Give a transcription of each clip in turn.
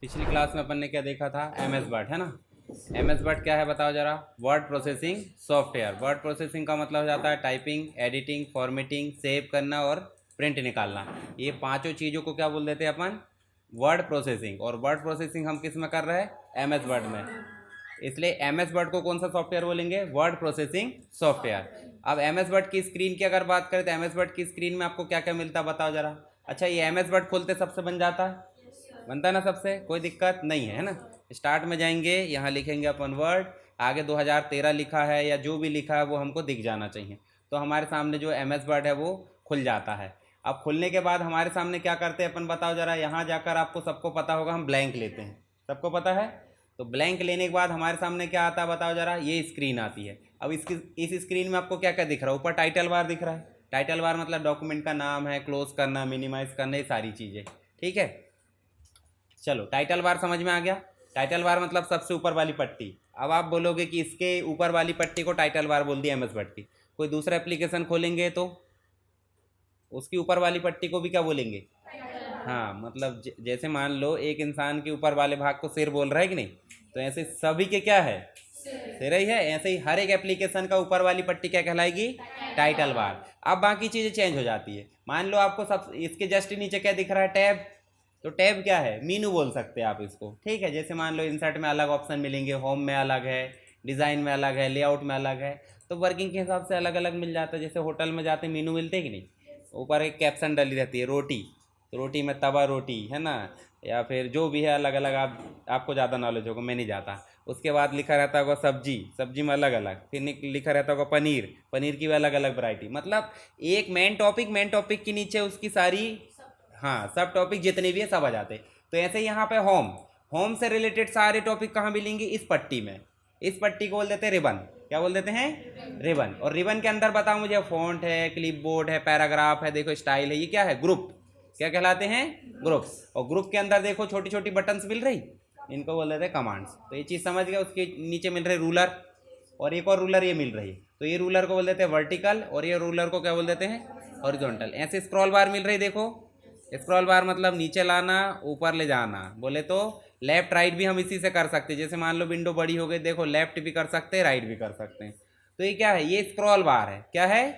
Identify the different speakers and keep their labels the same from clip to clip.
Speaker 1: पिछली क्लास में अपन ने क्या देखा था, एम एस वर्ड है ना। एम एस वर्ड क्या है बताओ जरा। Word processing software. Word processing का मतलब हो जाता है टाइपिंग, एडिटिंग, फॉर्मेटिंग, सेव करना और प्रिंट निकालना। ये पांचों चीज़ों को क्या बोल देते हैं अपन, वर्ड प्रोसेसिंग। और वर्ड प्रोसेसिंग हम किस में कर रहे हैं, एम एस वर्ड में। इसलिए एम एस वर्ड को कौन सा सॉफ्टवेयर बोलेंगे, वर्ड प्रोसेसिंग सॉफ्टवेयर। अब एम एस वर्ड की स्क्रीन की अगर बात करें तो एम एस वर्ड की स्क्रीन में आपको क्या क्या मिलता है बताओ जरा। अच्छा, ये एम एस वर्ड खोलते सबसे बन जाता है, बनता है ना सबसे, कोई दिक्कत नहीं है ना। स्टार्ट में जाएंगे, यहाँ लिखेंगे अपन वर्ड, आगे 2013 लिखा है या जो भी लिखा है वो हमको दिख जाना चाहिए। तो हमारे सामने जो एम एस वर्ड है वो खुल जाता है। अब खुलने के बाद हमारे सामने क्या करते हैं अपन बताओ जरा। यहाँ जाकर आपको सबको पता होगा हम ब्लैंक लेते हैं, सबको पता है। तो ब्लैंक लेने के बाद हमारे सामने क्या आता है बताओ जरा, ये स्क्रीन आती है। अब इसकी इस स्क्रीन में आपको क्या क्या दिख रहा है, ऊपर टाइटल बार दिख रहा है। टाइटल बार मतलब डॉक्यूमेंट का नाम है, क्लोज करना, मिनिमाइज करना, ये सारी चीज़ें। ठीक है, चलो टाइटल बार समझ में आ गया। टाइटल बार मतलब सबसे ऊपर वाली पट्टी। अब आप बोलोगे कि इसके ऊपर वाली पट्टी को टाइटल बार बोल दिया एम एस वर्ड की। कोई दूसरा एप्लीकेशन खोलेंगे तो उसकी ऊपर वाली पट्टी को भी क्या बोलेंगे। हाँ, मतलब जैसे मान लो एक इंसान के ऊपर वाले भाग को सिर बोल रहा है कि नहीं, तो ऐसे सभी के क्या है, सिर ही है। ऐसे ही हर एक एप्लीकेशन का ऊपर वाली पट्टी क्या कहलाएगी, टाइटल बार। अब बाकी चीज़ें चेंज हो जाती है। मान लो आपको सब इसके जस्ट नीचे क्या दिख रहा है, टैब। तो टैब क्या है, मीनू बोल सकते हैं आप इसको। ठीक है, जैसे मान लो इंसर्ट में अलग ऑप्शन मिलेंगे, होम में अलग है, डिज़ाइन में अलग है, लेआउट में अलग है। तो वर्किंग के हिसाब से अलग अलग मिल जाता है। जैसे होटल में जाते मीनू मिलते हैं कि नहीं, ऊपर एक कैप्शन डली रहती है, रोटी। तो रोटी में तवा रोटी है ना, या फिर जो भी है अलग अलग। आपको ज़्यादा नॉलेज होगा, मैं नहीं जाता। उसके बाद लिखा रहता होगा सब्जी, सब्जी में अलग अलग। फिर लिखा रहता होगा पनीर, पनीर की भी अलग अलग वैरायटी। मतलब एक मेन टॉपिक, मेन टॉपिक के नीचे उसकी सारी, हाँ, सब टॉपिक जितने भी है सब आ जाते। तो ऐसे ही यहाँ पे होम, होम से रिलेटेड सारे टॉपिक कहाँ मिलेंगे, इस पट्टी में। इस पट्टी को बोल देते हैं रिबन। क्या बोल देते हैं, रिबन। और रिबन के अंदर बताओ मुझे, फॉन्ट है, क्लिपबोर्ड है, पैराग्राफ है, देखो स्टाइल है, ये क्या है, ग्रुप। क्या कहलाते हैं, ग्रुप्स। और ग्रुप के अंदर देखो छोटी छोटी बटन्स मिल रही, इनको बोल देते हैं कमांड्स। तो ये चीज़ समझ गए। उसके नीचे मिल रहे रूलर, और एक और रूलर ये मिल रही है, तो ये रूलर को बोल देते हैं वर्टिकल, और ये रूलर को क्या बोल देते हैं, हॉरिजॉन्टल। ऐसे स्क्रॉल बार मिल रही, देखो स्क्रॉल बार मतलब नीचे लाना, ऊपर ले जाना। बोले तो लेफ्ट राइट भी हम इसी से कर सकते हैं। जैसे मान लो विंडो बड़ी हो गई, देखो लेफ्ट भी कर सकते हैं, राइट भी कर सकते हैं। तो ये क्या है, ये स्क्रॉल बार है। क्या है,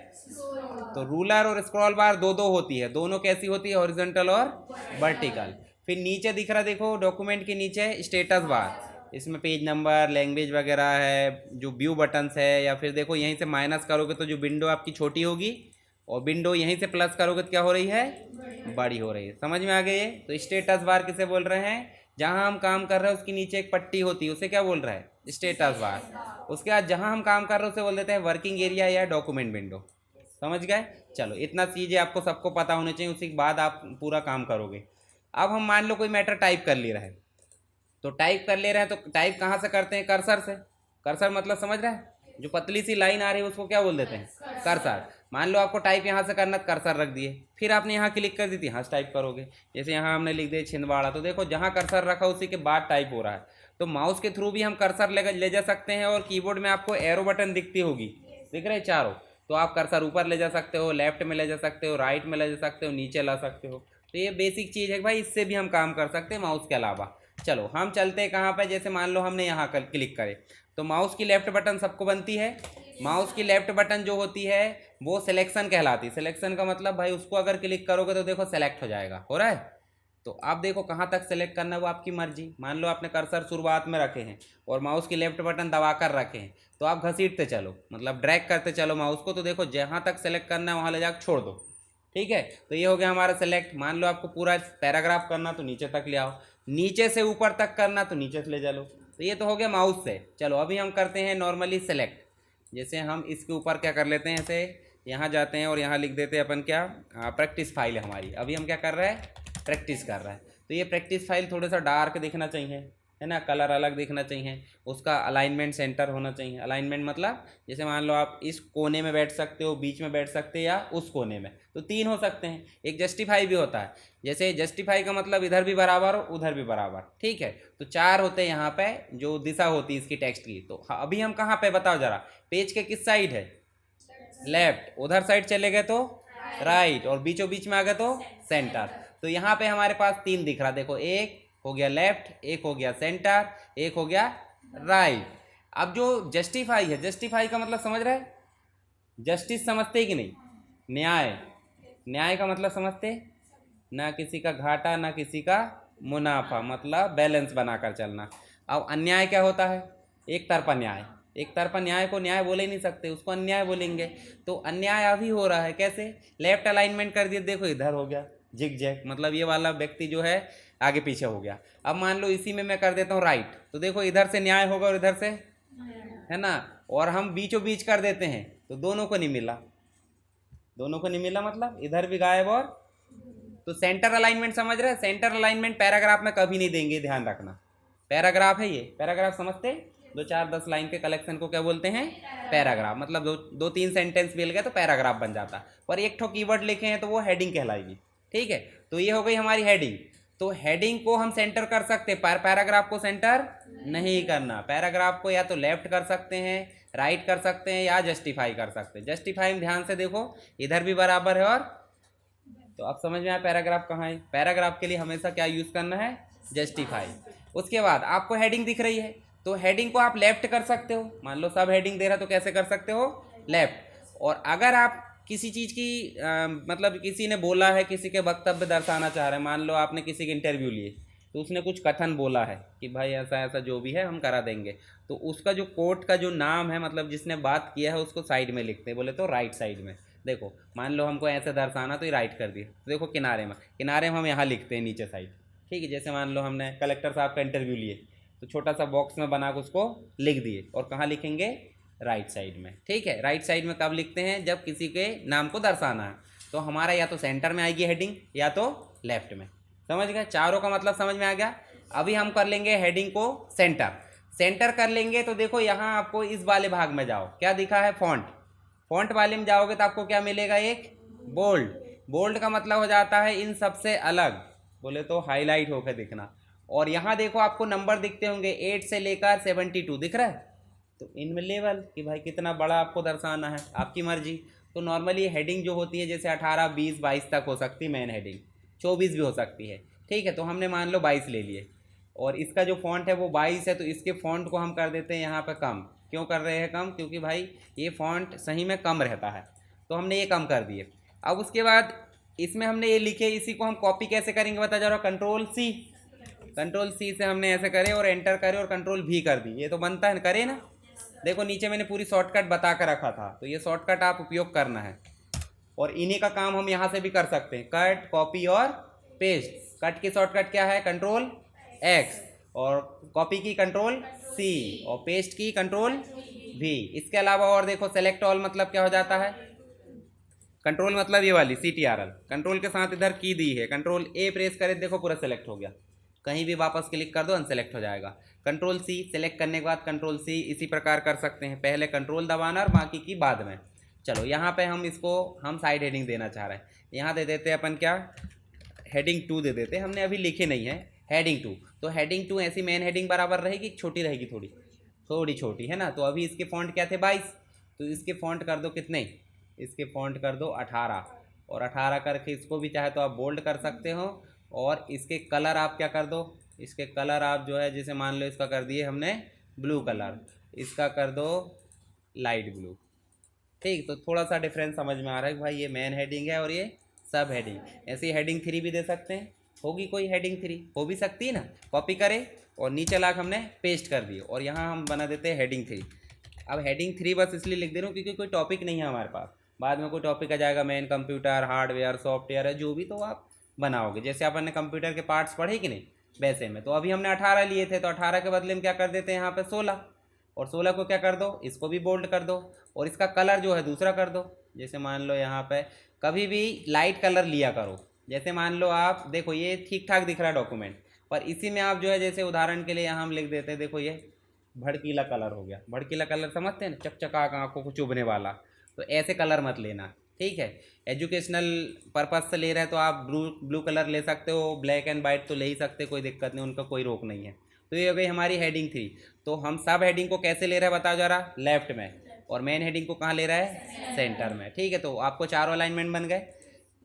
Speaker 1: तो रूलर और स्क्रॉल बार दो दो होती है। दोनों कैसी होती है, हॉरिजॉन्टल और वर्टिकल। फिर नीचे दिख रहा देखो, डॉक्यूमेंट के नीचे स्टेटस बार, इसमें पेज नंबर, लैंग्वेज वगैरह है, जो व्यू बटन्स है। या फिर देखो यहीं से माइनस करोगे तो जो विंडो आपकी छोटी होगी, और विंडो यहीं से प्लस करोगे तो क्या हो रही है, बड़ी हो रही है। समझ में आ गई है। तो स्टेटस बार किसे बोल रहे हैं, जहां हम काम कर रहे हैं उसके नीचे एक पट्टी होती है, उसे क्या बोल रहा है, स्टेटस बार। उसके बाद जहां हम काम कर रहे हैं उसे बोल देते हैं वर्किंग एरिया या डॉक्यूमेंट विंडो। समझ गए। चलो इतना चीज़ें आपको सबको पता होनी चाहिए, उसी के बाद आप पूरा काम करोगे। अब हम मान लो कोई मैटर टाइप कर ले रहे हैं, तो टाइप कर ले रहे हैं तो टाइप कहाँ से करते हैं, कर्सर से। कर्सर मतलब समझ रहे हैं, जो पतली सी लाइन आ रही है उसको क्या बोल देते हैं, कर्सर। मान लो आपको टाइप यहाँ से करना, कर्सर रख दिए, फिर आपने यहाँ क्लिक कर दी थी, यहाँ से टाइप करोगे। जैसे यहाँ हमने लिख दिया छिंदवाड़ा, तो देखो जहाँ कर्सर रखा उसी के बाद टाइप हो रहा है। तो माउस के थ्रू भी हम कर्सर ले जा सकते हैं। और कीबोर्ड में आपको एरो बटन दिखती होगी, दिख रहे चारों, तो आप कर्सर ऊपर ले जा सकते हो, लेफ्ट में ले जा सकते हो, राइट में ले जा सकते हो, नीचे ला सकते हो। तो ये बेसिक चीज़ है भाई, इससे भी हम काम कर सकते हैं माउस के अलावा। चलो हम चलते हैं कहाँ पे, जैसे मान लो हमने यहाँ कर क्लिक करे, तो माउस की लेफ्ट बटन सबको बनती है। माउस की लेफ्ट बटन जो होती है वो सिलेक्शन कहलाती है। सिलेक्शन का मतलब भाई उसको अगर क्लिक करोगे तो देखो सेलेक्ट हो जाएगा, हो रहा है। तो आप देखो कहाँ तक सेलेक्ट करना है वो आपकी मर्जी। मान लो आपने कर्सर शुरुआत में रखे हैं और माउस की लेफ्ट बटन दबा कर रखे हैं, तो आप घसीटते चलो, मतलब ड्रैग करते चलो माउस को, तो देखो जहाँ तक सेलेक्ट करना है वहाँ ले जाकर छोड़ दो। ठीक है, तो ये हो गया हमारा सेलेक्ट। मान लो आपको पूरा पैराग्राफ करना तो नीचे तक ले आओ, नीचे से ऊपर तक करना तो नीचे से ले चलो। तो ये तो हो गया माउस से। चलो अभी हम करते हैं नॉर्मली सेलेक्ट। जैसे हम इसके ऊपर क्या कर लेते हैं, ऐसे यहाँ जाते हैं और यहाँ लिख देते हैं अपन क्या, प्रैक्टिस फाइल है हमारी। अभी हम क्या कर रहे हैं, प्रैक्टिस कर रहा है। तो ये प्रैक्टिस फाइल थोड़ा सा डार्क दिखना चाहिए, है ना, कलर अलग दिखना चाहिए, उसका अलाइनमेंट सेंटर होना चाहिए। अलाइनमेंट मतलब जैसे मान लो आप इस कोने में बैठ सकते हो, बीच में बैठ सकते हो, या उस कोने में, तो तीन हो सकते हैं। एक जस्टिफाई भी होता है, जैसे जस्टिफाई का मतलब इधर भी बराबर और उधर भी बराबर। ठीक है, तो चार होते हैं यहाँ पे जो दिशा होती है इसकी टेक्स्ट की। तो अभी हम कहाँ पे बताओ जरा, पेज के किस साइड है, लेफ्ट। उधर साइड चले गए तो राइट, और बीचों बीच में आ गए तो सेंटर। तो यहाँ पे हमारे पास तीन दिख रहा, देखो एक हो गया लेफ्ट, एक हो गया सेंटर, एक हो गया राइट। अब जो जस्टिफाई है, जस्टिफाई का मतलब समझ रहे हैं? जस्टिस समझते ही कि नहीं? न्याय, न्याय का मतलब समझते? ना किसी का घाटा ना किसी का मुनाफा, मतलब बैलेंस बनाकर चलना। अब अन्याय क्या होता है? एक तरफा न्याय। एक तरफा न्याय को न्याय बोले ही नहीं सकते, उसको अन्याय बोलेंगे। तो अन्याय अभी हो रहा है कैसे? लेफ्ट अलाइनमेंट कर दिए, देखो इधर हो गया जिग जैग, मतलब ये वाला व्यक्ति जो है आगे पीछे हो गया। अब मान लो इसी में मैं कर देता हूँ राइट, तो देखो इधर से न्याय होगा और इधर से, है ना? और हम बीचों बीच कर देते हैं तो दोनों को नहीं मिला, दोनों को नहीं मिला, मतलब इधर भी गायब और। तो सेंटर अलाइनमेंट समझ रहे हैं? सेंटर अलाइनमेंट पैराग्राफ में कभी नहीं देंगे, ध्यान रखना। पैराग्राफ है ये, पैराग्राफ समझते हैं? 2 4 10 लाइन के कलेक्शन को क्या बोलते हैं? पैराग्राफ। मतलब दो तीन सेंटेंस मिल गए तो पैराग्राफ बन जाता। पर एक ठो कीवर्ड लिखे हैं तो वो हेडिंग कहलाएगी। ठीक है, तो ये हो गई हमारी हेडिंग। तो हेडिंग को हम सेंटर कर सकते, पर पैराग्राफ को सेंटर नहीं करना। पैराग्राफ को या तो लेफ्ट कर सकते हैं, राइट कर सकते हैं, या जस्टिफाई कर सकते हैं। जस्टिफाई में ध्यान से देखो, इधर भी बराबर है और, तो अब समझ में आया पैराग्राफ कहाँ है? पैराग्राफ के लिए हमेशा क्या यूज़ करना है? जस्टिफाई। उसके बाद आपको हेडिंग दिख रही है, तो हेडिंग को आप लेफ्ट कर सकते हो। मान लो सब हेडिंग दे रहा तो कैसे कर सकते हो? लेफ्ट। और अगर आप किसी चीज़ की मतलब किसी ने बोला है, किसी के वक्तव्य दर्शाना चाह रहे हैं, मान लो आपने किसी के इंटरव्यू लिए तो उसने कुछ कथन बोला है कि भाई ऐसा ऐसा जो भी है हम करा देंगे, तो उसका जो कोर्ट का जो नाम है, मतलब जिसने बात किया है, उसको साइड में लिखते हैं, बोले तो राइट साइड में। देखो मान लो हमको ऐसे दर्शाना, तो ये राइट कर दिया, तो देखो किनारे में, किनारे में हम यहाँ लिखते हैं नीचे साइड। ठीक है, जैसे मान लो हमने कलेक्टर साहब का इंटरव्यू लिए तो छोटा सा बॉक्स में बना के उसको लिख दिए, और कहाँ लिखेंगे? राइट साइड में। ठीक है, राइट साइड में कब लिखते हैं? जब किसी के नाम को दर्शाना है। तो हमारा या तो सेंटर में आएगी हेडिंग, या तो लेफ्ट में। समझ गए? चारों का मतलब समझ में आ गया। अभी हम कर लेंगे हेडिंग को सेंटर। सेंटर कर लेंगे तो देखो यहाँ आपको इस वाले भाग में जाओ, क्या दिखा है? फॉन्ट। फॉन्ट वाले में जाओगे तो आपको क्या मिलेगा? एक बोल्ड। बोल्ड का मतलब हो जाता है इन सबसे अलग, बोले तो हाईलाइट होकर दिखना। और यहाँ देखो आपको नंबर दिखते होंगे 8 से लेकर 72 दिख रहा है। तो इनमें लेवल कि भाई कितना बड़ा आपको दर्शाना है, आपकी मर्जी। तो नॉर्मली हेडिंग जो होती है जैसे 18 20 22 तक हो सकती है मेन हेडिंग, 24 भी हो सकती है। ठीक है, तो हमने मान लो 22 ले लिए, और इसका जो फॉन्ट है वो 22 है, तो इसके फॉन्ट को हम कर देते हैं यहाँ पर कम। क्यों कर रहे हैं कम? क्योंकि भाई ये फॉन्ट सही में कम रहता है, तो हमने ये कम कर दिए। अब उसके बाद इसमें हमने ये लिखे, इसी को हम कॉपी कैसे करेंगे बता जा रहा हूँ? कंट्रोल सी, कंट्रोल सी से हमने ऐसे करे और एंटर करे और कंट्रोल भी कर दी। ये तो बनता है, करे ना? देखो नीचे मैंने पूरी शॉर्टकट बता कर रखा था, तो ये शॉर्टकट आप उपयोग करना है। और इन्हीं का काम हम यहाँ से भी कर सकते हैं, कट, कॉपी और पेस्ट। कट की शॉर्टकट क्या है? कंट्रोल एक्स, और कॉपी की कंट्रोल सी, और पेस्ट की कंट्रोल वी। इसके अलावा और देखो सेलेक्ट ऑल मतलब क्या हो जाता है? कंट्रोल मतलब ये वाली CTRL, कंट्रोल के साथ इधर की दी है, कंट्रोल ए प्रेस करे, देखो पूरा सेलेक्ट हो गया। कहीं भी वापस क्लिक कर दो अनसेलेक्ट हो जाएगा। कंट्रोल सी सेलेक्ट करने के बाद कंट्रोल सी इसी प्रकार कर सकते हैं, पहले कंट्रोल दबाना और बाकी की बाद में। चलो यहाँ पे हम इसको हम साइड हेडिंग देना चाह रहे हैं, यहाँ दे देते हैं अपन क्या? हेडिंग 2 दे देते हैं, हमने अभी लिखे नहीं है हेडिंग 2। तो हेडिंग 2 ऐसी मेन हेडिंग बराबर रहेगी, छोटी रहेगी, थोड़ी थोड़ी छोटी, है ना? तो अभी इसके फॉन्ट क्या थे? 22, तो इसके फॉन्ट कर दो कितने? इसके फॉन्ट कर दो 18, और 18 करके इसको भी चाहे तो आप बोल्ड कर सकते हो। और इसके कलर आप क्या कर दो? इसके कलर आप जो है, जैसे मान लो इसका कर दिए हमने ब्लू कलर, इसका कर दो लाइट ब्लू। ठीक, तो थोड़ा सा डिफरेंस समझ में आ रहा है कि भाई ये मेन हेडिंग है और ये सब हेडिंग। ऐसी हेडिंग 3 भी दे सकते हैं, होगी कोई हेडिंग 3 हो भी सकती है ना? कॉपी करें और नीचे लाके हमने पेस्ट कर दिए, और यहाँ हम बना देते हैं हेडिंग 3। अब हेडिंग 3 बस इसलिए लिख दे रहा हूँ क्योंकि कोई टॉपिक नहीं है हमारे पास, बाद में कोई टॉपिक आ जाएगा, मेन कंप्यूटर, हार्डवेयर, सॉफ्टवेयर है जो भी, तो आप बनाओगे। जैसे अपन ने कंप्यूटर के पार्ट्स पढ़े कि नहीं, वैसे में। तो अभी हमने 18 लिए थे, तो 18 के बदले में क्या कर देते हैं यहाँ पे 16, और 16 को क्या कर दो? इसको भी बोल्ड कर दो, और इसका कलर जो है दूसरा कर दो। जैसे मान लो यहाँ पे कभी भी लाइट कलर लिया करो, जैसे मान लो आप देखो ये ठीक ठाक दिख रहा है डॉक्यूमेंट, पर इसी में आप जो है जैसे उदाहरण के लिए यहाँ हम लिख देते हैं, देखो ये भड़कीला कलर हो गया। भड़कीला कलर समझते हैं ना, चकचका आंखों को चुभने वाला, तो ऐसे कलर मत लेना। ठीक है, एजुकेशनल पर्पज़ से ले रहे हैं तो आप ब्लू कलर ले सकते हो, ब्लैक एंड वाइट तो ले ही सकते, कोई दिक्कत नहीं, उनका कोई रोक नहीं है। तो ये हो गई हमारी हेडिंग 3। तो हम सब हेडिंग को कैसे ले रहे हैं बताओ जरा? लेफ्ट में, और मेन हेडिंग को कहाँ ले रहा है? सेंटर में। ठीक है, तो आपको चारों अलाइनमेंट बन गए।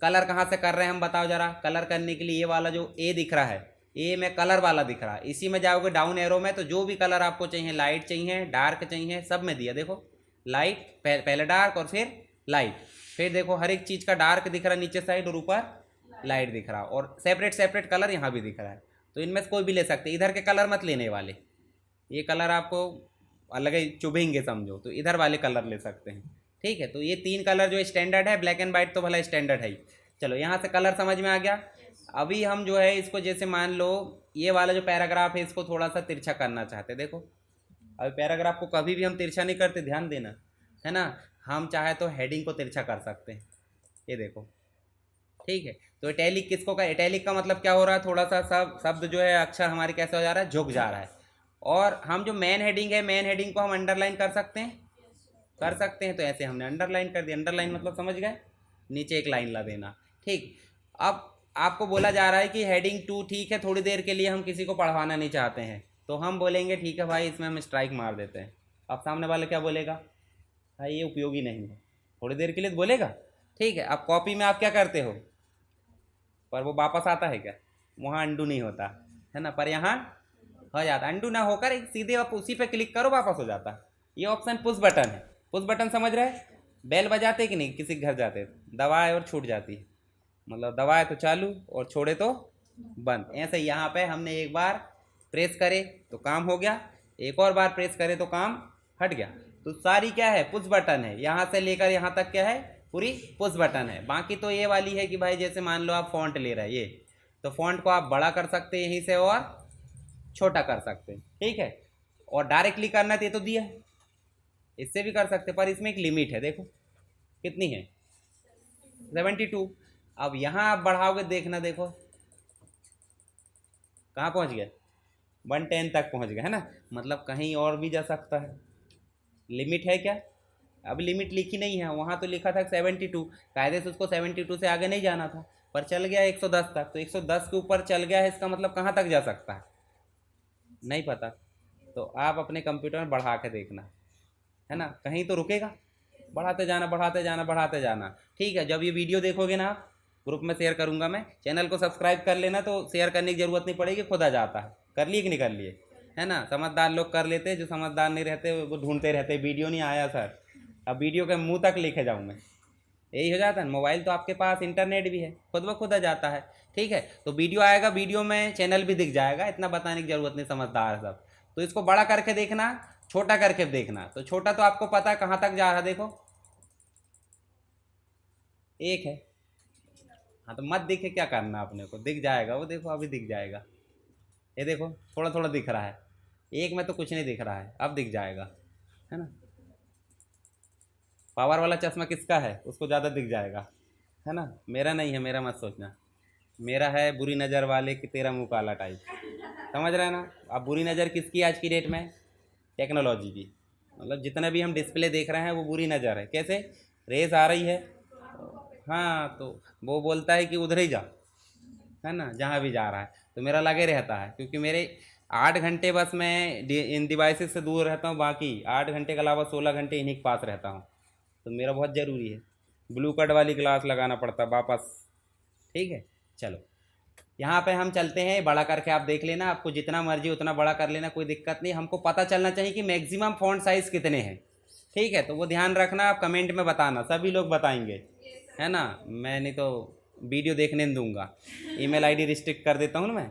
Speaker 1: कलर कहाँ से कर रहे हैं हम बताओ जरा? कलर करने के लिए ये वाला जो ए दिख रहा है, ये में कलर वाला दिख रहा है, इसी में जाओगे डाउन एरो में तो जो भी कलर आपको चाहिए, लाइट चाहिए, डार्क चाहिए, सब में दिया। देखो लाइट, पहले डार्क और फिर लाइट, फिर देखो हर एक चीज़ का डार्क दिख रहा है नीचे साइड और ऊपर लाइट दिख रहा, और सेपरेट सेपरेट कलर यहाँ भी दिख रहा है। तो इनमें से कोई भी ले सकते, इधर के कलर मत लेने वाले, ये कलर आपको अलग ही चुभेंगे समझो, तो इधर वाले कलर ले सकते हैं। ठीक है, तो ये 3 कलर जो स्टैंडर्ड है, ब्लैक एंड वाइट तो भला स्टैंडर्ड है ही। चलो यहाँ से कलर समझ में आ गया। अभी हम जो है इसको जैसे मान लो ये वाला जो पैराग्राफ है इसको थोड़ा सा तिरछा करना चाहते हैं। देखो अभी पैराग्राफ को कभी भी हम तिरछा नहीं करते, ध्यान देना है ना। हम चाहे तो हेडिंग को तिरछा कर सकते हैं, ये देखो। ठीक है, तो इटैलिक किसको का, इटैलिक का मतलब क्या हो रहा है, थोड़ा सा शब्द जो है अक्षर हमारे कैसे हो जा रहा है, झुक जा रहा है। और हम जो मेन हेडिंग है, मेन हेडिंग को हम अंडरलाइन कर सकते हैं, कर सकते हैं। तो ऐसे हमने अंडरलाइन कर दिया, अंडरलाइन मतलब समझ गए, नीचे एक लाइन ला देना। ठीक, अब आपको बोला जा रहा है कि हेडिंग 2 ठीक है, थोड़ी देर के लिए हम किसी को पढ़वाना नहीं चाहते हैं, तो हम बोलेंगे ठीक है भाई इसमें हम स्ट्राइक मार देते हैं। अब सामने वाला क्या बोलेगा, भाई ये उपयोगी नहीं है, थोड़ी देर के लिए तो बोलेगा। ठीक है, अब कॉपी में आप क्या करते हो, पर वो वापस आता है क्या, वहाँ अंडू नहीं होता है ना, पर यहाँ हो जाता। अंडू ना होकर एक सीधे आप उसी पे क्लिक करो, वापस हो जाता। ये ऑप्शन पुश बटन है, पुश बटन समझ रहे, बेल बजाते कि नहीं, किसी के घर जाते दबाए और छूट जाती है, मतलब दबाए तो चालू और छोड़े तो बंद। ऐसे यहाँ पे हमने एक बार प्रेस करे तो काम हो गया, एक और बार प्रेस करे तो काम हट गया। तो सारी क्या है, पुश बटन है, यहाँ से लेकर यहाँ तक क्या है, पूरी पुश बटन है। बाकी तो ये वाली है कि भाई जैसे मान लो आप फॉन्ट ले रहे हैं ये, तो फॉन्ट को आप बड़ा कर सकते हैं यहीं से और छोटा कर सकते हैं। ठीक है, और डायरेक्टली करना है तो ये तो दिया है, इससे भी कर सकते, पर इसमें एक लिमिट है, देखो कितनी है, 72। अब यहाँ आप बढ़ाओगे, देखना देखो कहाँ पहुँच गए, 110 तक पहुँच गए है ना, मतलब कहीं और भी जा सकता है। लिमिट है क्या, अब लिमिट लिखी नहीं है, वहाँ तो लिखा था 72, कायदे से उसको 72 से आगे नहीं जाना था, पर चल गया 110 तक, तो 110 के ऊपर चल गया है, इसका मतलब कहाँ तक जा सकता है नहीं पता। तो आप अपने कंप्यूटर में बढ़ा के देखना है ना, कहीं तो रुकेगा, बढ़ाते जाना बढ़ाते जाना बढ़ाते जाना। ठीक है, जब ये वीडियो देखोगे ना आप, ग्रुप में शेयर करूंगा मैं, चैनल को सब्सक्राइब कर लेना, तो शेयर करने की ज़रूरत नहीं पड़ेगी, खुद आ जाता है। कर लिए कि नहीं कर लिए, है ना, समझदार लोग कर लेते, जो समझदार नहीं रहते वो ढूंढते रहते, वीडियो नहीं आया सर, अब वीडियो के मुंह तक लेके जाऊँ मैं, यही हो जाता है। मोबाइल तो आपके पास, इंटरनेट भी है, खुद ब खुद आ जाता है। ठीक है, तो वीडियो आएगा, वीडियो में चैनल भी दिख जाएगा, इतना बताने की ज़रूरत नहीं, समझदार है सब। तो इसको बड़ा करके देखना, छोटा करके देखना, तो छोटा तो आपको पता है कहाँ तक जा रहा है, देखो 1 है, हाँ तो मत दिखे, क्या करना अपने को, दिख जाएगा वो, देखो अभी दिख जाएगा, ये देखो थोड़ा थोड़ा दिख रहा है, 1 में तो कुछ नहीं दिख रहा है, अब दिख जाएगा है ना। पावर वाला चश्मा किसका है, उसको ज़्यादा दिख जाएगा है ना, मेरा नहीं है, मेरा मत सोचना, मेरा है बुरी नज़र वाले कि तेरा मुँह काला टाइप, समझ रहे हैं ना। अब बुरी नज़र किसकी आज की डेट में, टेक्नोलॉजी की, मतलब जितने भी हम डिस्प्ले देख रहे हैं वो बुरी नज़र है। कैसे, रेस आ रही है, हाँ तो वो बोलता है कि उधर ही जा, है ना, जहाँ भी जा रहा है, तो मेरा लगे रहता है, क्योंकि मेरे 8 घंटे बस मैं इन डिवाइसेस से दूर रहता हूँ, बाकी 8 घंटे के अलावा 16 घंटे इन्हीं के पास रहता हूँ, तो मेरा बहुत ज़रूरी है, ब्लू कट वाली ग्लास लगाना पड़ता वापस। ठीक है, चलो यहाँ पे हम चलते हैं, बड़ा करके आप देख लेना, आपको जितना मर्जी उतना बड़ा कर लेना, कोई दिक्कत नहीं, हमको पता चलना चाहिए कि मैक्सिमम फॉन्ट साइज़ कितने हैं। ठीक है, तो वो ध्यान रखना, आप कमेंट में बताना, सभी लोग बताएंगे है ना, मैं नहीं तो वीडियो देखने नहीं दूंगा, ईमेल आईडी रिस्ट्रिक्ट कर देता हूँ ना मैं,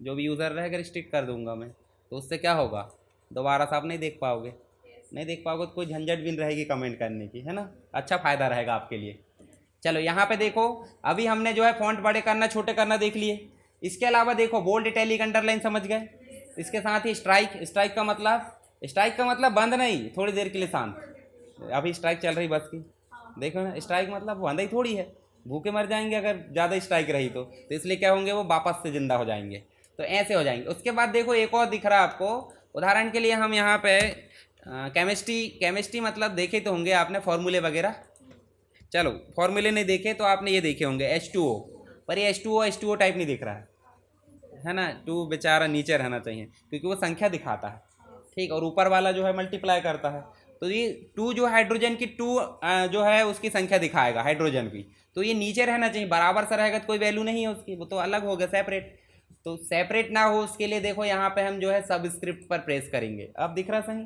Speaker 1: जो भी यूज़र रहेगा रिस्ट्रिक्ट कर दूंगा मैं, तो उससे क्या होगा, दोबारा से आप नहीं देख पाओगे, नहीं देख पाओगे तो कोई झंझट भी नहीं रहेगी कमेंट करने की, है ना, अच्छा फ़ायदा रहेगा आपके लिए। चलो यहाँ पे देखो, अभी हमने जो है फॉन्ट बड़े करना छोटे करना देख लिए, इसके अलावा देखो बोल्ड इटैलिक अंडरलाइन समझ गए, इसके साथ ही स्ट्राइक, स्ट्राइक का मतलब बंद नहीं, थोड़ी देर के लिए शांत, अभी स्ट्राइक चल रही बस की, देखो ना, स्ट्राइक मतलब बंद ही थोड़ी है, भूखे मर जाएंगे अगर ज़्यादा स्ट्राइक रही तो इसलिए क्या होंगे, वो वापस से ज़िंदा हो जाएंगे, तो ऐसे हो जाएंगे। उसके बाद देखो एक और दिख रहा है आपको, उदाहरण के लिए हम यहाँ पे केमिस्ट्री मतलब देखे तो होंगे आपने फॉर्मूले वगैरह, चलो फॉर्मूले नहीं देखे तो आपने ये देखे होंगे H2O, पर ये H2O टाइप नहीं दिख रहा है ना, 2 बेचारा नीचे रहना चाहिए क्योंकि वो संख्या दिखाता है। ठीक, और ऊपर वाला जो है मल्टीप्लाई करता है, तो ये 2 जो हाइड्रोजन की 2 जो है उसकी संख्या दिखाएगा हाइड्रोजन की, तो ये नीचे रहना चाहिए, बराबर से रहेगा तो कोई वैल्यू नहीं है उसकी, वो तो अलग हो गया सेपरेट। तो सेपरेट ना हो उसके लिए देखो यहाँ पे हम जो है सबस्क्रिप्ट पर प्रेस करेंगे। अब दिख रहा सही?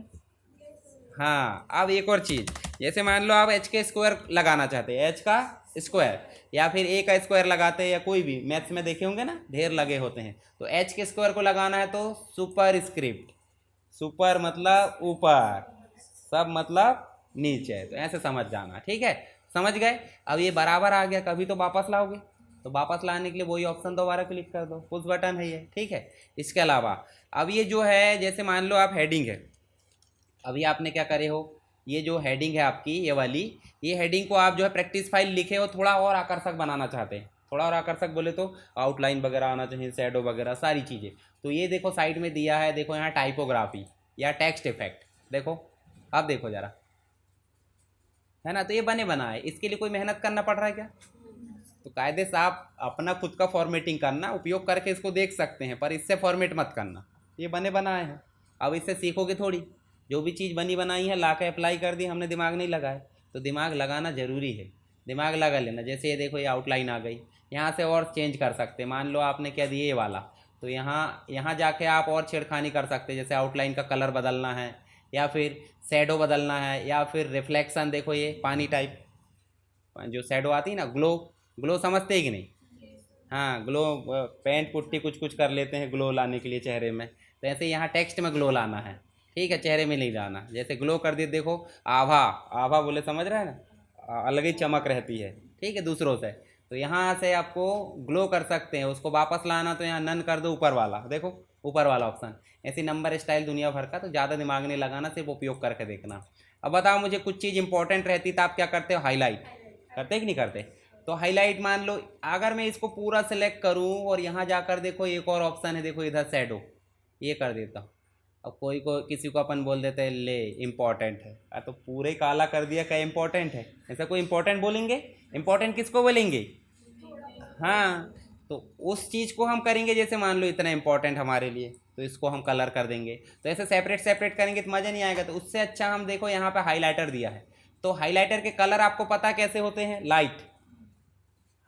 Speaker 1: हाँ। अब एक और चीज़, जैसे मान लो आप एच के स्क्वायर लगाना चाहते हैं, एच का स्क्वायर या फिर ए का स्क्वायर लगाते हैं, या कोई भी मैथ्स में देखे होंगे ना ढेर लगे होते हैं, तो एच के स्क्वायर को लगाना है तो सुपर स्क्रिप्ट, सुपर मतलब ऊपर, सब मतलब नीचे, तो ऐसे समझ जाना। ठीक है, समझ गए? अब ये बराबर आ गया, कभी तो वापस लाओगे, तो वापस लाने के लिए वही ऑप्शन दोबारा क्लिक कर दो, पुश बटन है ये। ठीक है, इसके अलावा अब ये जो है, जैसे मान लो आप हेडिंग है, अभी आपने क्या करे हो, ये जो हेडिंग है आपकी ये वाली, ये हेडिंग को आप जो है प्रैक्टिस फाइल लिखे हो, थोड़ा और आकर्षक बनाना चाहते हैं, थोड़ा और आकर्षक बोले तो आउटलाइन वगैरह आना चाहिए, शैडो वगैरह सारी चीज़ें, तो ये देखो साइड में दिया है, देखो यहाँ टाइपोग्राफी या टेक्स्ट इफेक्ट, देखो अब देखो ज़रा, है ना? तो ये बने बना है, इसके लिए कोई मेहनत करना पड़ रहा है क्या? तो कायदे से आप अपना खुद का फॉर्मेटिंग करना, उपयोग करके इसको देख सकते हैं, पर इससे फॉर्मेट मत करना, ये बने बनाए हैं। अब इससे सीखोगे थोड़ी, जो भी चीज़ बनी बनाई है ला के अप्लाई कर दी, हमने दिमाग नहीं लगाया, तो दिमाग लगाना ज़रूरी है, दिमाग लगा लेना। जैसे ये देखो ये आउटलाइन आ गई, यहाँ से और चेंज कर सकते हैं, मान लो आपने क्या दिए ये वाला, तो यहाँ जाके आप और छेड़खानी कर सकते हैं, जैसे आउटलाइन का कलर बदलना है, या फिर शैडो बदलना है, या फिर रिफ्लेक्शन, देखो ये पानी टाइप जो शैडो आती है ना, ग्लो, ग्लो समझते हैं कि नहीं? हाँ, ग्लो, पेंट पुट्टी कुछ कुछ कर लेते हैं ग्लो लाने के लिए चेहरे में, तो ऐसे यहाँ टेक्स्ट में ग्लो लाना है। ठीक है, चेहरे में नहीं लाना, जैसे ग्लो कर दिए, देखो आभा, आभा बोले समझ रहे हैं ना, अलग ही चमक रहती है। ठीक है, दूसरों से, तो यहाँ से आपको ग्लो कर सकते हैं, उसको वापस लाना तो यहाँ नन कर दो, ऊपर वाला देखो, ऊपर वाला ऑप्शन। ऐसी नंबर स्टाइल दुनिया भर का, तो ज़्यादा दिमाग नहीं लगाना, सिर्फ उपयोग करके देखना। अब बताओ मुझे, कुछ चीज़ इंपॉर्टेंट रहती तो आप क्या करते हो? हाईलाइट करते कि नहीं करते? तो हाईलाइट मान लो, अगर मैं इसको पूरा सेलेक्ट करूं और यहाँ जाकर देखो एक और ऑप्शन है, देखो इधर शैडो, ये कर देता हूँ। अब कोई को किसी को अपन बोल देते हैं ले इम्पोर्टेंट है, तो पूरे काला कर दिया, क्या इम्पोर्टेंट है? ऐसा कोई इम्पोर्टेंट बोलेंगे? इम्पोर्टेंट किसको बोलेंगे? हाँ, तो उस चीज़ को हम करेंगे, जैसे मान लो इतना इम्पोर्टेंट हमारे लिए, तो इसको हम कलर कर देंगे। तो ऐसे सेपरेट सेपरेट करेंगे तो मज़ा नहीं आएगा, तो उससे अच्छा हम देखो यहाँ पे हाईलाइटर दिया है, तो हाईलाइटर के कलर आपको पता कैसे होते हैं? लाइट,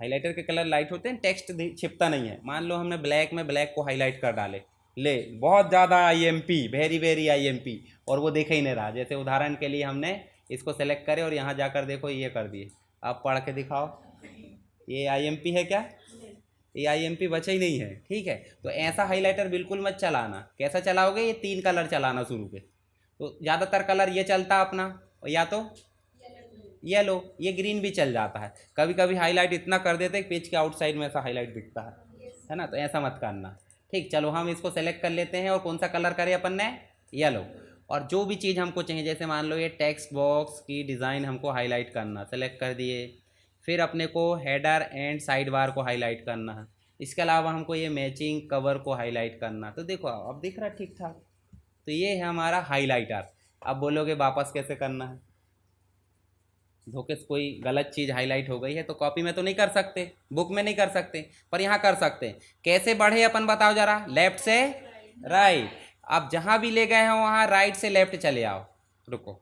Speaker 1: हाइलाइटर के कलर लाइट होते हैं, टेक्स्ट छिपता नहीं है। मान लो हमने ब्लैक में ब्लैक को हाईलाइट कर डाले, ले बहुत ज़्यादा आईएमपी, वेरी वेरी आईएमपी, और वो देख ही नहीं रहा। जैसे उदाहरण के लिए हमने इसको सेलेक्ट करे और यहाँ जाकर देखो ये कर दिए, आप पढ़ के दिखाओ, ये आईएमपी है क्या? ये आईएमपी बचा ही नहीं है। ठीक है, तो ऐसा हाइलाइटर बिल्कुल मत चलाना। कैसा चलाओगे? ये 3 कलर चलाना शुरू पे, तो ज़्यादातर कलर ये चलता अपना, या तो येलो, ये ग्रीन भी चल जाता है। कभी कभी हाईलाइट इतना कर देते हैं पेज के आउटसाइड में ऐसा हाईलाइट दिखता है ना? तो ऐसा मत करना। ठीक, चलो हम इसको सेलेक्ट कर लेते हैं, और कौन सा कलर करें अपन ने? येलो। और जो भी चीज़ हमको चाहिए, जैसे मान लो ये टेक्स्ट बॉक्स की डिज़ाइन हमको हाईलाइट करना, सेलेक्ट कर दिए। फिर अपने को हेडर एंड साइड बार को हाईलाइट करना है। इसके अलावा हमको ये मैचिंग कवर को हाईलाइट करना। तो देखो अब दिख रहा ठीक ठाक, तो ये है हमारा हाईलाइटर। अब बोलोगे वापस कैसे करना है? धोखे से कोई गलत चीज़ हाईलाइट हो गई है तो कॉपी में तो नहीं कर सकते, बुक में नहीं कर सकते, पर यहाँ कर सकते हैं। कैसे बढ़े अपन बताओ जरा? लेफ्ट से राइट। आप जहाँ भी ले गए हैं वहाँ राइट से लेफ्ट चले आओ। रुको,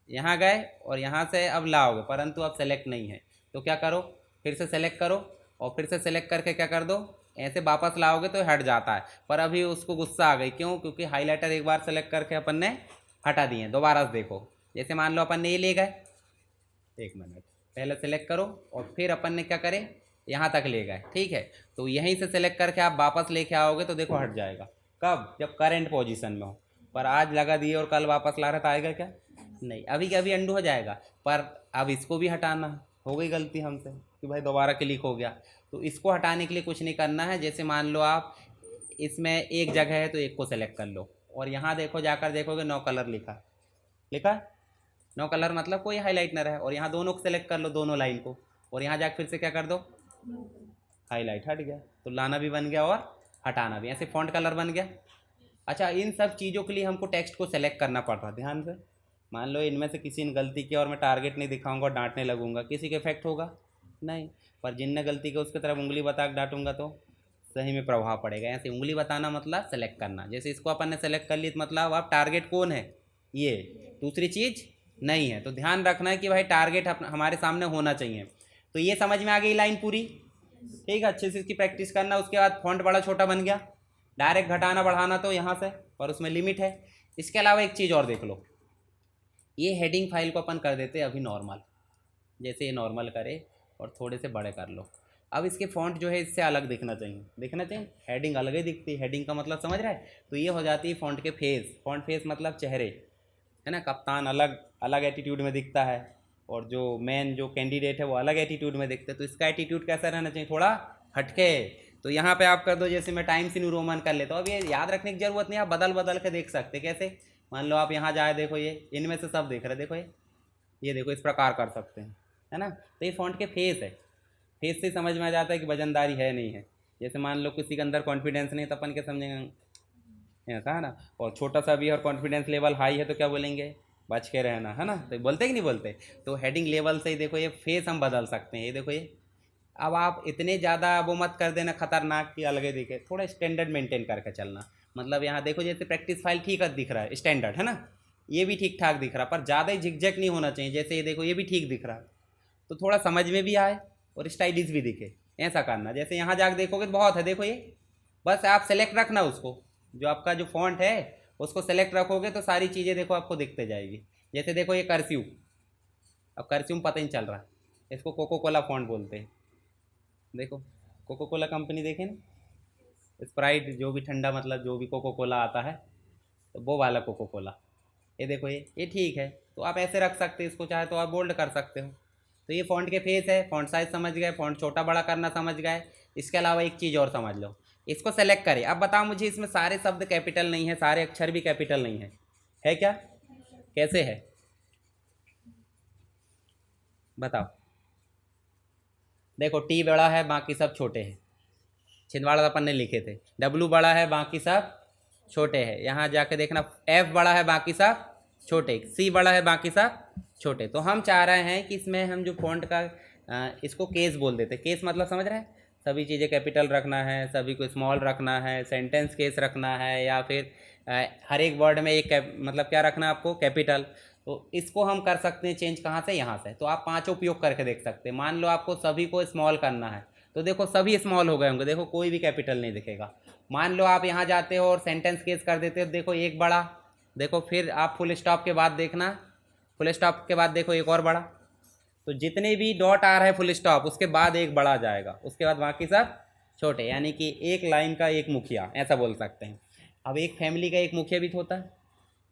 Speaker 1: यहाँ गए और यहाँ से अब लाओगे, परंतु अब सेलेक्ट नहीं है, तो क्या करो? फिर से सेलेक्ट करो, और फिर से सेलेक्ट करके क्या कर दो? ऐसे वापस लाओगे तो हट जाता है। पर अभी उसको गुस्सा आ गई, क्यों? क्योंकि हाईलाइटर एक बार सेलेक्ट करके अपन ने हटा दिए। दोबारा से देखो, जैसे मान लो अपन ने ये ले गए, एक मिनट, पहले सेलेक्ट करो और फिर अपन ने क्या करे? यहाँ तक ले गए। ठीक है, तो यहीं से सेलेक्ट करके आप वापस लेके आओगे तो देखो हट जाएगा। कब? जब करंट पोजीशन में हो। पर आज लगा दिए और कल वापस ला रहा था, आएगा क्या? नहीं, अभी के अभी अंडू हो जाएगा। पर अब इसको भी हटाना, हो गई गलती हमसे कि भाई दोबारा क्लिक हो गया, तो इसको हटाने के लिए कुछ नहीं करना है। जैसे मान लो आप इसमें एक जगह है तो एक को सेलेक्ट कर लो, और यहाँ देखो, जाकर देखोगे नो कलर लिखा, लिखा नो कलर मतलब कोई हाईलाइट ना रहे, और यहाँ दोनों को सेलेक्ट कर लो, दोनों लाइन को, और यहाँ जाकर फिर से क्या कर दो? हाईलाइट, हट गया। तो लाना भी बन गया और हटाना भी, ऐसे फॉन्ट कलर बन गया। अच्छा, इन सब चीज़ों के लिए हमको टेक्स्ट को सेलेक्ट करना पड़ रहा है, ध्यान से। मान लो इनमें से किसी ने गलती की और मैं टारगेट नहीं दिखाऊंगा और डांटने लगूंगा, किसी के इफेक्ट होगा? नहीं। पर जिनने गलती की उसकी तरफ उंगली बता के डांटूंगा तो सही में प्रभाव पड़ेगा। ऐसे उंगली बताना मतलब सेलेक्ट करना। जैसे इसको अपन ने सेलेक्ट कर ली तो मतलब अब टारगेट कौन है? ये, दूसरी चीज़ नहीं है। तो ध्यान रखना है कि भाई टारगेट हमारे सामने होना चाहिए। तो ये समझ में आ गई लाइन पूरी? ठीक है, अच्छे से इसकी प्रैक्टिस करना। उसके बाद फॉन्ट बड़ा छोटा बन गया, डायरेक्ट घटाना बढ़ाना तो यहाँ से, पर उसमें लिमिट है। इसके अलावा एक चीज़ और देख लो, ये हेडिंग फाइल को अपन कर देते हैं अभी नॉर्मल, जैसे ये नॉर्मल करे और थोड़े से बड़े कर लो। अब इसके फॉन्ट जो है इससे अलग दिखना चाहिए, दिखना चाहिए। हेडिंग अलग ही दिखती है, हेडिंग का मतलब समझ रहा है। तो ये हो जाती है फॉन्ट के फेस, फॉन्ट फेस मतलब चेहरे, है ना। कप्तान अलग अलग एटीट्यूड में दिखता है, और जो मेन जो कैंडिडेट है वो अलग एटीट्यूड में दिखते हैं। तो इसका एटीट्यूड कैसा रहना चाहिए, थोड़ा हटके। तो यहाँ पे आप कर दो, जैसे मैं टाइम्स न्यू रोमन कर लेता हूँ। अब ये याद रखने की जरूरत नहीं, आप बदल बदल के देख सकते। कैसे, मान लो आप यहाँ जाए, देखो ये इनमें से सब देख रहे, देखो ये देखो, इस प्रकार कर सकते हैं, है ना। तो ये फॉन्ट के फेस है, फेस से समझ में आ जाता है कि वजनदारी है नहीं है। जैसे मान लो किसी के अंदर कॉन्फिडेंस नहीं, तो अपन क्या समझेंगे, ऐसा है ना। और छोटा सा भी और कॉन्फिडेंस लेवल हाई है तो क्या बोलेंगे, बच के रहना, है ना। तो बोलते कि नहीं बोलते। तो हेडिंग लेवल से ही देखो ये फेस हम बदल सकते हैं। ये देखो ये, अब आप इतने ज़्यादा वो मत कर देना खतरनाक कि अलग ही दिखे, थोड़ा स्टैंडर्ड मेंटेन करके चलना। मतलब यहाँ देखो, जैसे प्रैक्टिस फाइल ठीक है दिख रहा है, स्टैंडर्ड है ना, ये भी ठीक ठाक दिख रहा, पर ज़्यादा ही झिकझक नहीं होना चाहिए। जैसे ये देखो, ये भी ठीक दिख रहा है, तो थोड़ा समझ में भी आए और स्टाइलिश भी दिखे, ऐसा करना। जैसे यहाँ जाके देखोगे तो बहुत है, देखो ये, बस आप सेलेक्ट रखना उसको, जो आपका जो फॉन्ट है उसको सेलेक्ट रखोगे तो सारी चीज़ें देखो आपको दिखते जाएगी। जैसे देखो ये कर्सिव, अब कर्सिव पता ही नहीं चल रहा, इसको कोको कोला फॉन्ट बोलते हैं। देखो कोको कोला कंपनी देखें ना, स्प्राइट जो भी ठंडा, मतलब जो भी कोको कोला आता है, तो वो वाला कोको कोला। ये देखो ये ठीक है। तो आप ऐसे रख सकते हैं इसको, चाहे तो आप बोल्ड कर सकते हो। तो ये फ़ॉन्ट के फेस है, फ़ॉन्ट साइज समझ गए, फ़ॉन्ट छोटा बड़ा करना समझ गए। इसके अलावा एक चीज़ और समझ लो, इसको सेलेक्ट करें। अब बताओ मुझे, इसमें सारे शब्द कैपिटल नहीं है, सारे अक्षर भी कैपिटल नहीं है क्या, कैसे है बताओ। देखो टी बड़ा है, बाकी सब छोटे हैं, छिंदवाड़ा अपन ने लिखे थे। डब्लू बड़ा है, बाकी सब छोटे हैं। यहाँ जाके देखना, एफ बड़ा है, बाकी सब छोटे। सी बड़ा है, बाकी सब छोटे। तो हम चाह रहे हैं कि इसमें हम जो फॉन्ट का इसको केस बोल देते। केस मतलब समझ रहे हैं, सभी चीज़ें कैपिटल रखना है, सभी को स्मॉल रखना है, सेंटेंस केस रखना है, या फिर हर एक वर्ड में एक मतलब क्या रखना है आपको, कैपिटल। तो इसको हम कर सकते हैं चेंज, कहाँ से, यहाँ से। तो आप पाँचों उपयोग करके देख सकते हैं। मान लो आपको सभी को स्मॉल करना है, तो देखो सभी स्मॉल हो गए होंगे, देखो कोई भी कैपिटल नहीं दिखेगा। मान लो आप यहाँ जाते हो और सेंटेंस केस कर देते हो, देखो एक बड़ा, देखो फिर आप फुल स्टॉप के बाद देखना, फुल स्टॉप के बाद देखो एक और बड़ा। तो जितने भी डॉट आ रहा है फुल स्टॉप, उसके बाद एक बड़ा जाएगा, उसके बाद बाकी सब छोटे। यानी कि एक लाइन का एक मुखिया, ऐसा बोल सकते हैं। अब एक फैमिली का एक मुखिया भी तो होता है,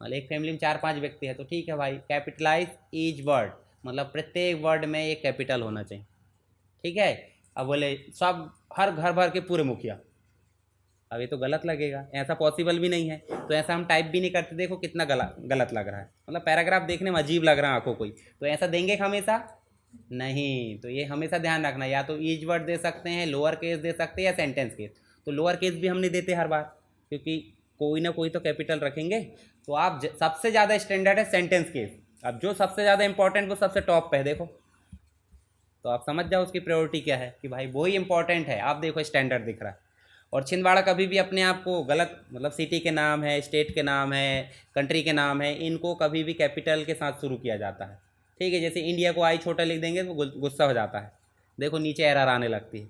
Speaker 1: मतलब एक फैमिली में 4-5 व्यक्ति है, तो ठीक है भाई, कैपिटलाइज ईच वर्ड, मतलब प्रत्येक वर्ड में एक कैपिटल होना चाहिए, ठीक है। अब बोले सब हर घर भर के पूरे मुखिया, अब ये तो गलत लगेगा, ऐसा पॉसिबल भी नहीं है। तो ऐसा हम टाइप भी नहीं करते। देखो कितना गलत गलत लग रहा है, मतलब पैराग्राफ देखने में अजीब लग रहा है आंखों कोई। तो ऐसा देंगे हमेशा नहीं। तो ये हमेशा ध्यान रखना, या तो ईच वर्ड दे सकते हैं, लोअर केस दे सकते हैं, या सेंटेंस केस। तो लोअर केस भी हम नहीं देते हर बार, क्योंकि कोई ना कोई तो कैपिटल रखेंगे। तो आप सबसे ज़्यादा स्टैंडर्ड है सेंटेंस केस। अब जो सबसे ज़्यादा इंपॉर्टेंट वो सबसे टॉप पे है, देखो। तो आप समझ जाओ उसकी प्रायोरिटी क्या है, कि भाई वही इंपॉर्टेंट है। आप देखो स्टैंडर्ड दिख रहा है। और छिंदवाड़ा कभी भी अपने आप को गलत, मतलब सिटी के नाम है, स्टेट के नाम है, कंट्री के नाम है, इनको कभी भी कैपिटल के साथ शुरू किया जाता है, ठीक है। जैसे इंडिया को आई छोटा लिख देंगे तो गुस्सा हो जाता है, देखो नीचे एरर आने लगती है।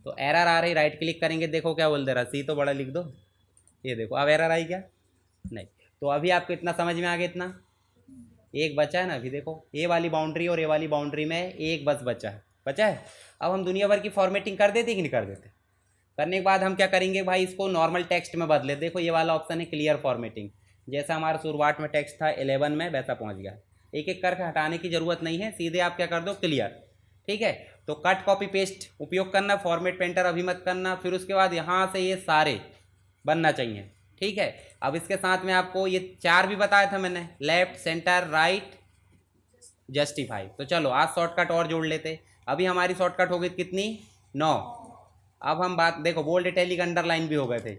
Speaker 1: तो एरर आ रही, राइट क्लिक करेंगे, देखो क्या बोल दे रहा, सी तो बड़ा लिख दो। ये देखो अब एरर आई क्या, नहीं। तो अभी आपको इतना समझ में आ गया, इतना एक बचा है ना। अभी देखो ए वाली बाउंड्री और ए वाली बाउंड्री में एक बस बचा है। अब हम दुनिया भर की फॉर्मेटिंग कर देते कि नहीं कर देते। करने के बाद हम क्या करेंगे भाई, इसको नॉर्मल टेक्स्ट में बदले। देखो ये वाला ऑप्शन है क्लियर फॉर्मेटिंग, जैसा हमारा शुरुआत में टेक्स्ट था 11 में, वैसा पहुंच गया। एक एक करके हटाने की ज़रूरत नहीं है, सीधे आप क्या कर दो, क्लियर, ठीक है। तो कट कॉपी पेस्ट उपयोग करना, फॉर्मेट पेंटर अभी मत करना। फिर उसके बाद यहाँ से ये सारे बनना चाहिए, ठीक है। अब इसके साथ में आपको ये 4 भी बताया था मैंने, लेफ्ट, सेंटर, राइट, जस्टिफाई। तो चलो आज शॉर्टकट और जोड़ लेते। अभी हमारी शॉर्टकट हो गई कितनी, 9। अब हम बात देखो, बोल्ड, इटैलिक, अंडरलाइन भी हो गए थे।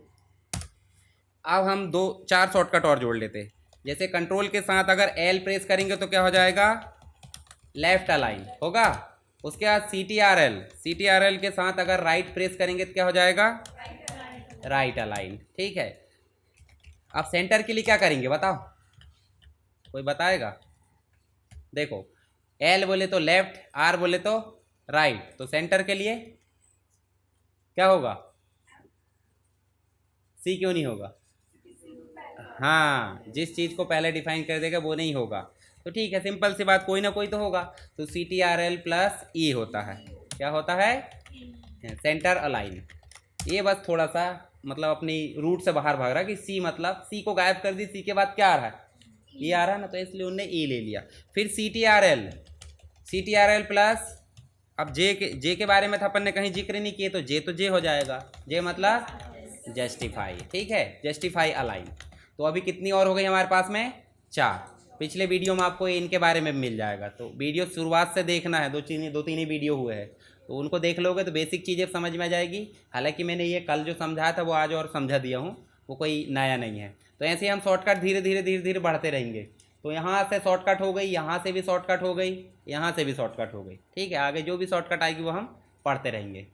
Speaker 1: अब हम 2-4 शॉर्टकट और जोड़ लेते। जैसे कंट्रोल के साथ अगर एल प्रेस करेंगे तो क्या हो जाएगा, लेफ्ट अलाइन होगा। उसके बाद CTRL के साथ अगर राइट प्रेस करेंगे तो क्या हो जाएगा, राइट अलाइन, ठीक है। अब सेंटर के लिए क्या करेंगे बताओ, कोई बताएगा। देखो एल बोले तो लेफ्ट, आर बोले तो राइट। तो सेंटर के लिए क्या होगा? सी क्यों नहीं होगा? हाँ, जिस चीज़ को पहले डिफाइन कर देगा वो नहीं होगा। तो ठीक है, सिंपल सी बात, कोई ना कोई तो होगा। तो CTRL प्लस ई होता है, क्या होता है? Centre align. ये बस थोड़ा सा मतलब अपनी रूट से बाहर भाग रहा है कि सी, मतलब सी को गायब कर दी, सी के बाद क्या आ रहा है? ई आ रहा है ना, तो इसलिए उनने ई ले लिया। फिर CTRL प्लस, अब जे के बारे में था अपन ने कहीं जिक्र नहीं किए, तो जे हो जाएगा। जे मतलब जस्टिफाई, ठीक है, जस्टिफाई अलाइन। तो अभी कितनी और हो गई हमारे पास में? 4। पिछले वीडियो में आपको इनके बारे में मिल जाएगा, तो वीडियो शुरुआत से देखना है, दो तीन ही वीडियो हुए हैं, तो उनको देख लोगे तो बेसिक चीज़ें समझ में आ जाएगी। हालांकि मैंने ये कल जो समझाया था वो आज और समझा दिया हूँ, वो कोई नया नहीं है। तो ऐसे ही हम शॉर्टकट धीरे धीरे बढ़ते रहेंगे। तो यहाँ से शॉर्टकट हो गई, यहाँ से भी शॉर्टकट हो गई, यहाँ से भी शॉर्टकट हो गई, ठीक है। आगे जो भी शॉर्टकट आएगी वो हम पढ़ते रहेंगे।